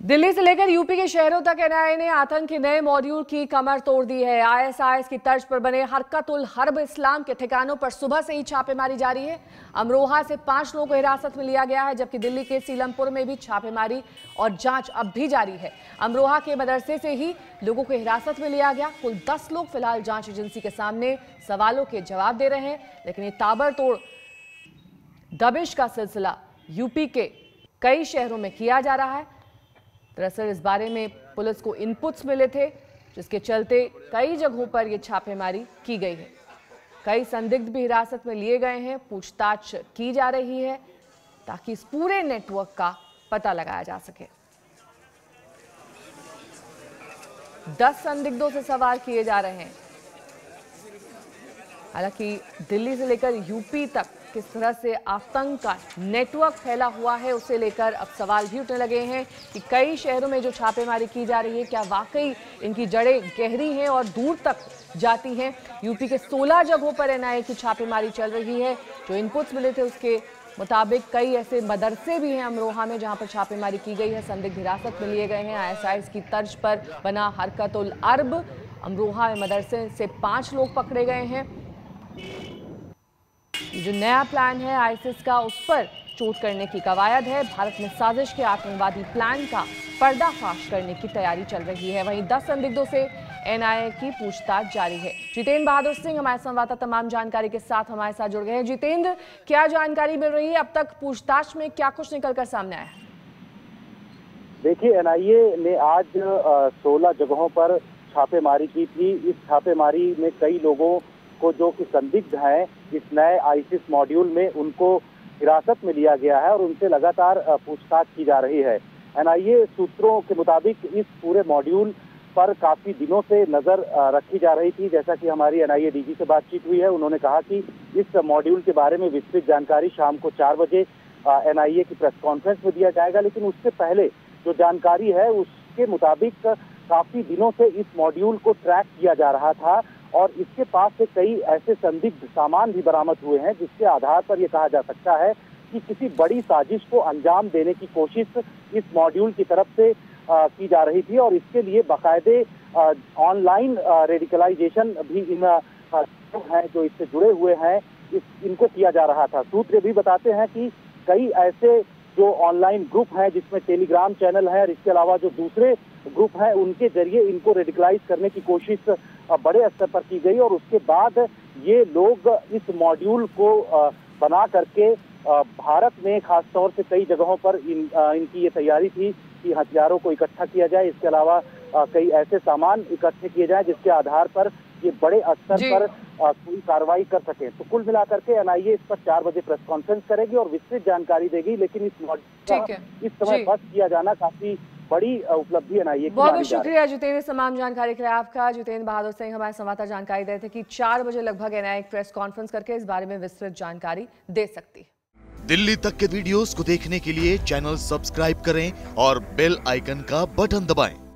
दिल्ली से लेकर यूपी के शहरों तक एनआईए ने आतंक के नए मॉड्यूल की कमर तोड़ दी है। आईएसआईएस की तर्ज पर बने हरकत-उल हर्ब इस्लाम के ठिकानों पर सुबह से ही छापेमारी जारी है। अमरोहा से 5 लोगों को हिरासत में लिया गया है, जबकि दिल्ली के सीलमपुर में भी छापेमारी और जांच अब भी जारी है। अमरोहा के मदरसे से ही लोगों को हिरासत में लिया गया। कुल 10 लोग फिलहाल जांच एजेंसी के सामने सवालों के जवाब दे रहे हैं, लेकिन ये ताबड़तोड़ दबिश का सिलसिला यूपी के कई शहरों में किया जा रहा है। दरअसल इस बारे में पुलिस को इनपुट्स मिले थे, जिसके चलते कई जगहों पर यह छापेमारी की गई है। कई संदिग्ध भी हिरासत में लिए गए हैं, पूछताछ की जा रही है ताकि इस पूरे नेटवर्क का पता लगाया जा सके। 10 संदिग्धों से सवाल किए जा रहे हैं। हालांकि दिल्ली से लेकर यूपी तक किस तरह से आतंक का नेटवर्क फैला हुआ है, उसे लेकर अब सवाल भी उठने लगे हैं कि कई शहरों में जो छापेमारी की जा रही है, क्या वाकई इनकी जड़ें गहरी हैं और दूर तक जाती हैं। यूपी के 16 जगहों पर एनआईए की छापेमारी चल रही है। जो इनपुट्स मिले थे उसके मुताबिक कई ऐसे मदरसे भी हैं अमरोहा में जहां पर छापेमारी की गई है। संदिग्ध हिरासत में लिए गए हैं। आईएसआईएस की तर्ज पर बना हरकत-उल हर्ब अमरोहा में मदरसे से 5 लोग पकड़े गए हैं। जो नया प्लान है आईसिस का, उस पर चोट करने की कवायद है। भारत में साजिश के आतंकवादी प्लान का पर्दाफाश करने की तैयारी चल रही है। वहीं 10 संदिग्धों से एनआईए की पूछताछ जारी है। जितेंद्र बहादुर सिंह हमारे संवाददाता तमाम जानकारी के साथ हमारे साथ जुड़ गए हैं। जितेंद्र, क्या जानकारी मिल रही है अब तक? पूछताछ में क्या कुछ निकलकर सामने आया है? देखिए, एनआईए ने आज 16 जगहों पर छापेमारी की थी। इस छापेमारी में कई लोगों को जो कि संदिग्ध हैं इस नए आईसिस मॉड्यूल में, उनको हिरासत में लिया गया है और उनसे लगातार पूछताछ की जा रही है। एनआईए सूत्रों के मुताबिक इस पूरे मॉड्यूल पर काफी दिनों से नजर रखी जा रही थी। जैसा कि हमारी एनआईए डीजी से बातचीत हुई है, उन्होंने कहा कि इस मॉड्यूल के बारे में विस्तृत जानकारी शाम को 4 बजे एनआईए की प्रेस कॉन्फ्रेंस में दिया जाएगा। लेकिन उससे पहले जो जानकारी है उसके मुताबिक काफी दिनों से इस मॉड्यूल को ट्रैक किया जा रहा था और इसके पास से कई ऐसे संदिग्ध सामान भी बरामद हुए हैं, जिसके आधार पर यह कहा जा सकता है कि किसी बड़ी साजिश को अंजाम देने की कोशिश इस मॉड्यूल की तरफ से की जा रही थी और इसके लिए बाकायदे ऑनलाइन रेडिकलाइजेशन भी इन हैं जो इससे जुड़े हुए हैं इनको किया जा रहा था। सूत्र भी बताते हैं कि कई ऐसे जो ऑनलाइन ग्रुप हैं जिसमें टेलीग्राम चैनल है और इसके अलावा जो दूसरे ग्रुप हैं, उनके जरिए इनको रेडिकलाइज करने की कोशिश बड़े स्तर पर की गई और उसके बाद ये लोग इस मॉड्यूल को बना करके भारत में खासतौर से कई जगहों पर इनकी ये तैयारी थी कि हथियारों को इकट्ठा किया जाए। इसके अलावा कई ऐसे सामान इकट्ठे किए जाए जिसके आधार पर ये बड़े स्तर पर कोई कार्रवाई कर सके। तो कुल मिलाकर के एनआईए इस पर 4 बजे प्रेस कॉन्फ्रेंस करेगी और विस्तृत जानकारी देगी। लेकिन इस मॉड्यूल का इस समय बस किया जाना काफी बड़ी उपलब्धि एनआईए की। बहुत बहुत शुक्रिया जितेंद्र, तमाम जानकारी के लिए आपका। जितेंद्र बहादुर सिंह हमारे संवाददाता जानकारी दे रहे थे कि 4 बजे लगभग एनआईए प्रेस कॉन्फ्रेंस करके इस बारे में विस्तृत जानकारी दे सकती है। दिल्ली तक के वीडियोस को देखने के लिए चैनल सब्सक्राइब करें और बेल आइकन का बटन दबाएं।